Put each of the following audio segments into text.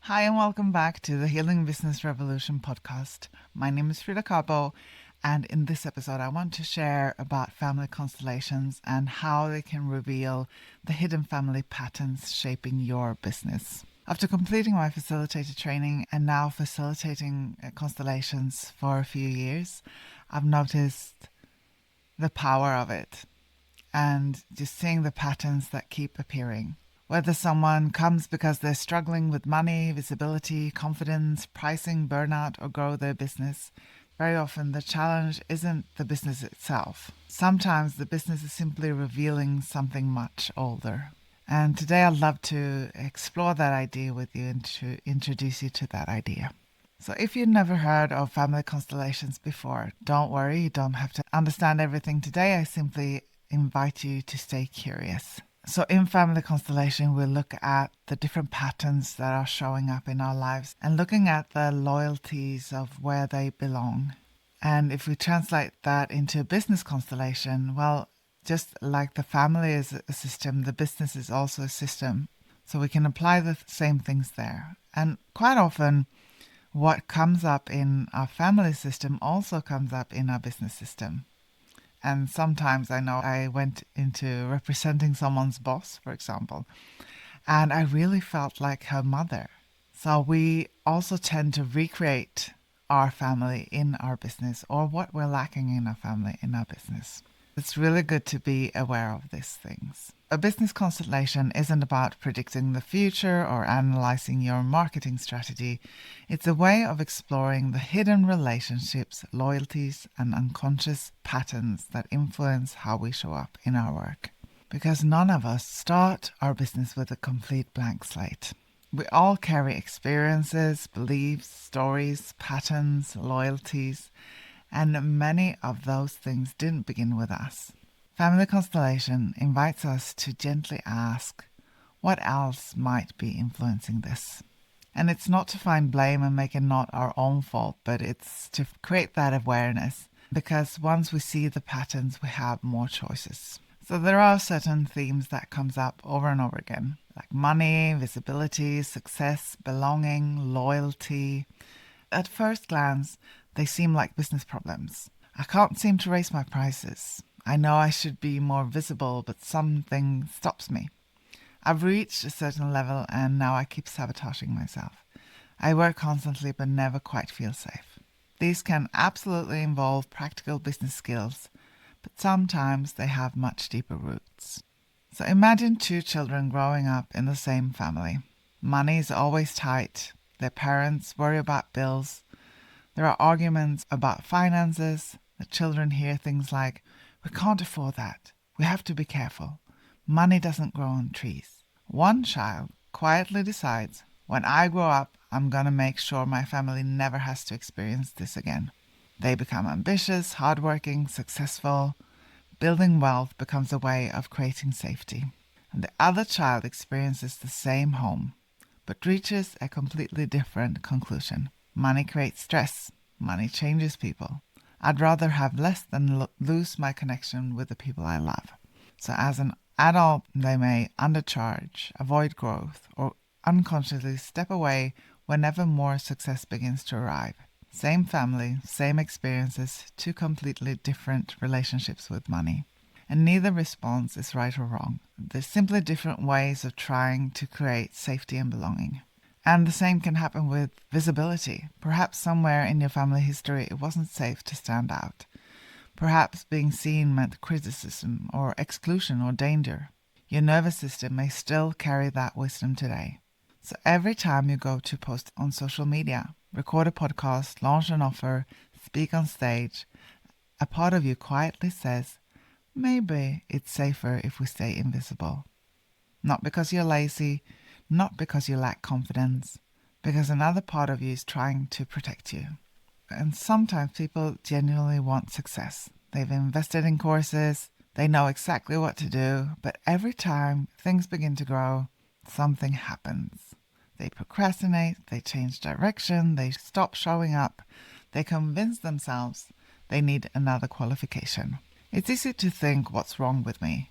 Hi, and welcome back to the Healing Business Revolution podcast. My name is Frida Kabo, and in this episode, I want to share about family constellations and how they can reveal the hidden family patterns shaping your business. After completing my facilitator training and now facilitating constellations for a few years, I've noticed the power of it and just seeing the patterns that keep appearing. Whether someone comes because they're struggling with money, visibility, confidence, pricing, burnout, or grow their business, very often the challenge isn't the business itself. Sometimes the business is simply revealing something much older. And today I'd love to explore that idea with you and to introduce you to that idea. So if you've never heard of family constellations before, don't worry, you don't have to understand everything today. I simply invite you to stay curious. So in family constellation, we'll look at the different patterns that are showing up in our lives and looking at the loyalties of where they belong. And if we translate that into a business constellation, well, just like the family is a system, the business is also a system. So we can apply the same things there. And quite often, what comes up in our family system also comes up in our business system. And sometimes I know I went into representing someone's boss, for example, and I really felt like her mother. So we also tend to recreate our family in our business, or what we're lacking in our family in our business. It's really good to be aware of these things. A business constellation isn't about predicting the future or analyzing your marketing strategy. It's a way of exploring the hidden relationships, loyalties, and unconscious patterns that influence how we show up in our work. Because none of us start our business with a complete blank slate. We all carry experiences, beliefs, stories, patterns, loyalties, and many of those things didn't begin with us. Family constellation invites us to gently ask, what else might be influencing this? And it's not to find blame and make it not our own fault, but it's to create that awareness, because once we see the patterns, we have more choices. So there are certain themes that comes up over and over again, like money, visibility, success, belonging, loyalty. At first glance, they seem like business problems. I can't seem to raise my prices. I know I should be more visible, but something stops me. I've reached a certain level and now I keep sabotaging myself. I work constantly but never quite feel safe. These can absolutely involve practical business skills, but sometimes they have much deeper roots. So imagine two children growing up in the same family. Money is always tight. Their parents worry about bills. There are arguments about finances. The children hear things like, we can't afford that. We have to be careful. Money doesn't grow on trees. One child quietly decides, when I grow up, I'm going to make sure my family never has to experience this again. They become ambitious, hardworking, successful. Building wealth becomes a way of creating safety. And the other child experiences the same home, but reaches a completely different conclusion. Money creates stress. Money changes people. I'd rather have less than lose my connection with the people I love. So as an adult, they may undercharge, avoid growth, or unconsciously step away whenever more success begins to arrive. Same family, same experiences, two completely different relationships with money. And neither response is right or wrong. There's simply different ways of trying to create safety and belonging. And the same can happen with visibility. Perhaps somewhere in your family history it wasn't safe to stand out. Perhaps being seen meant criticism or exclusion or danger. Your nervous system may still carry that wisdom today. So every time you go to post on social media, record a podcast, launch an offer, speak on stage, a part of you quietly says, maybe it's safer if we stay invisible. Not because you're lazy, not because you lack confidence, because another part of you is trying to protect you. And sometimes people genuinely want success. They've invested in courses, they know exactly what to do, but every time things begin to grow, something happens. They procrastinate, they change direction, they stop showing up, they convince themselves they need another qualification. It's easy to think, what's wrong with me?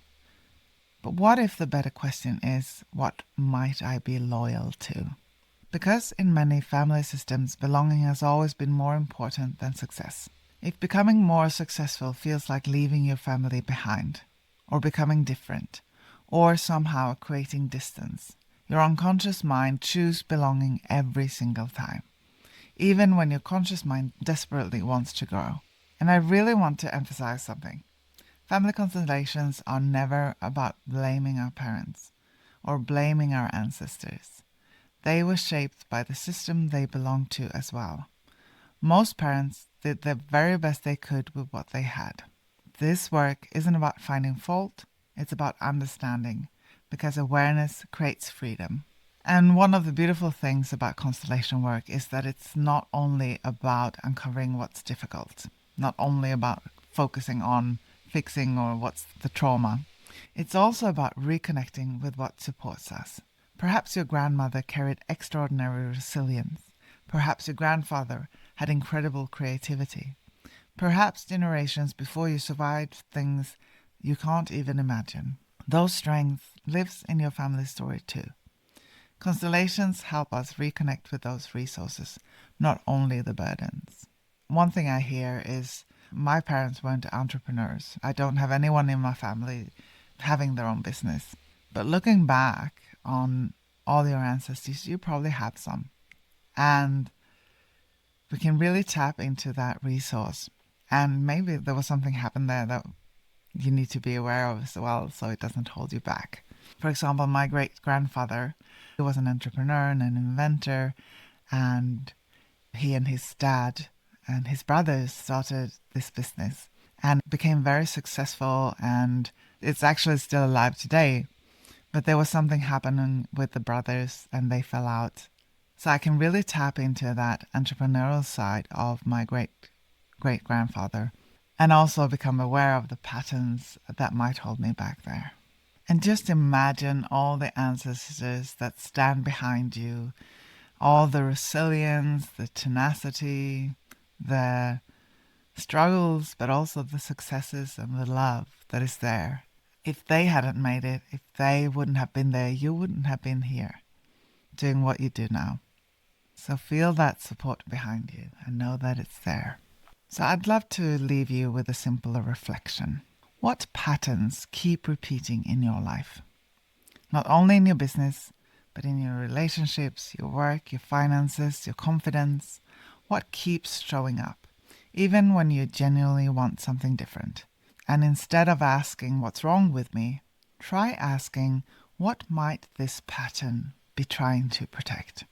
But what if the better question is, what might I be loyal to? Because in many family systems, belonging has always been more important than success. If becoming more successful feels like leaving your family behind, or becoming different, or somehow creating distance, your unconscious mind chooses belonging every single time, even when your conscious mind desperately wants to grow. And I really want to emphasize something. Family constellations are never about blaming our parents or blaming our ancestors. They were shaped by the system they belonged to as well. Most parents did the very best they could with what they had. This work isn't about finding fault, it's about understanding, because awareness creates freedom. And one of the beautiful things about constellation work is that it's not only about uncovering what's difficult, not only about focusing on fixing or what's the trauma. It's also about reconnecting with what supports us. Perhaps your grandmother carried extraordinary resilience. Perhaps your grandfather had incredible creativity. Perhaps generations before you survived things you can't even imagine. Those strengths lives in your family story too. Constellations help us reconnect with those resources, not only the burdens. One thing I hear is my parents weren't entrepreneurs. I don't have anyone in my family having their own business. But looking back on all your ancestors, you probably had some. And we can really tap into that resource. And maybe there was something happened there that you need to be aware of as well, so it doesn't hold you back. For example, my great-grandfather, he was an entrepreneur and an inventor, and he and his dad and his brothers started this business and became very successful, and it's actually still alive today. But there was something happening with the brothers and they fell out. So I can really tap into that entrepreneurial side of my great-grandfather and also become aware of the patterns that might hold me back there. And just imagine all the ancestors that stand behind you, all the resilience, the tenacity, the struggles, but also the successes and the love that is there. If they hadn't made it, if they wouldn't have been there, you wouldn't have been here doing what you do now. So feel that support behind you and know that it's there. So I'd love to leave you with a simpler reflection. What patterns keep repeating in your life? Not only in your business, but in your relationships, your work, your finances, your confidence. What keeps showing up, even when you genuinely want something different? And instead of asking what's wrong with me, try asking what might this pattern be trying to protect?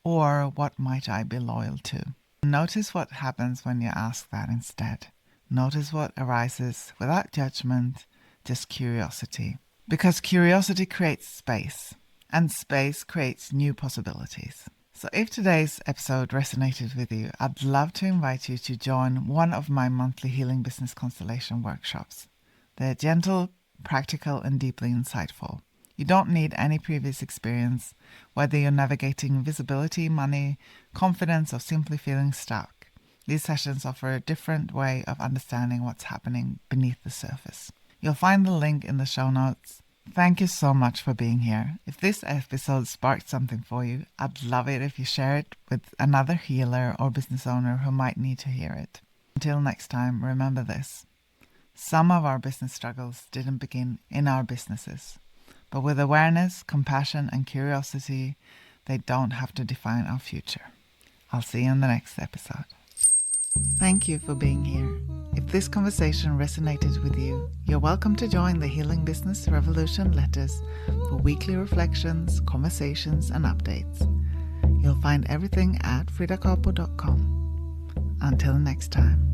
Or what might I be loyal to? Notice what happens when you ask that instead. Notice what arises without judgment, just curiosity. Because curiosity creates space, and space creates new possibilities. So if today's episode resonated with you, I'd love to invite you to join one of my monthly Healing Business Constellation workshops. They're gentle, practical, and deeply insightful. You don't need any previous experience, whether you're navigating visibility, money, confidence, or simply feeling stuck. These sessions offer a different way of understanding what's happening beneath the surface. You'll find the link in the show notes. Thank you so much for being here. If this episode sparked something for you, I'd love it if you share it with another healer or business owner who might need to hear it. Until next time, remember this. Some of our business struggles didn't begin in our businesses, but with awareness, compassion, and curiosity, they don't have to define our future. I'll see you in the next episode. Thank you for being here. If this conversation resonated with you, you're welcome to join the Healing Business Revolution letters for weekly reflections, conversations, and updates. You'll find everything at fridakabo.com. Until next time.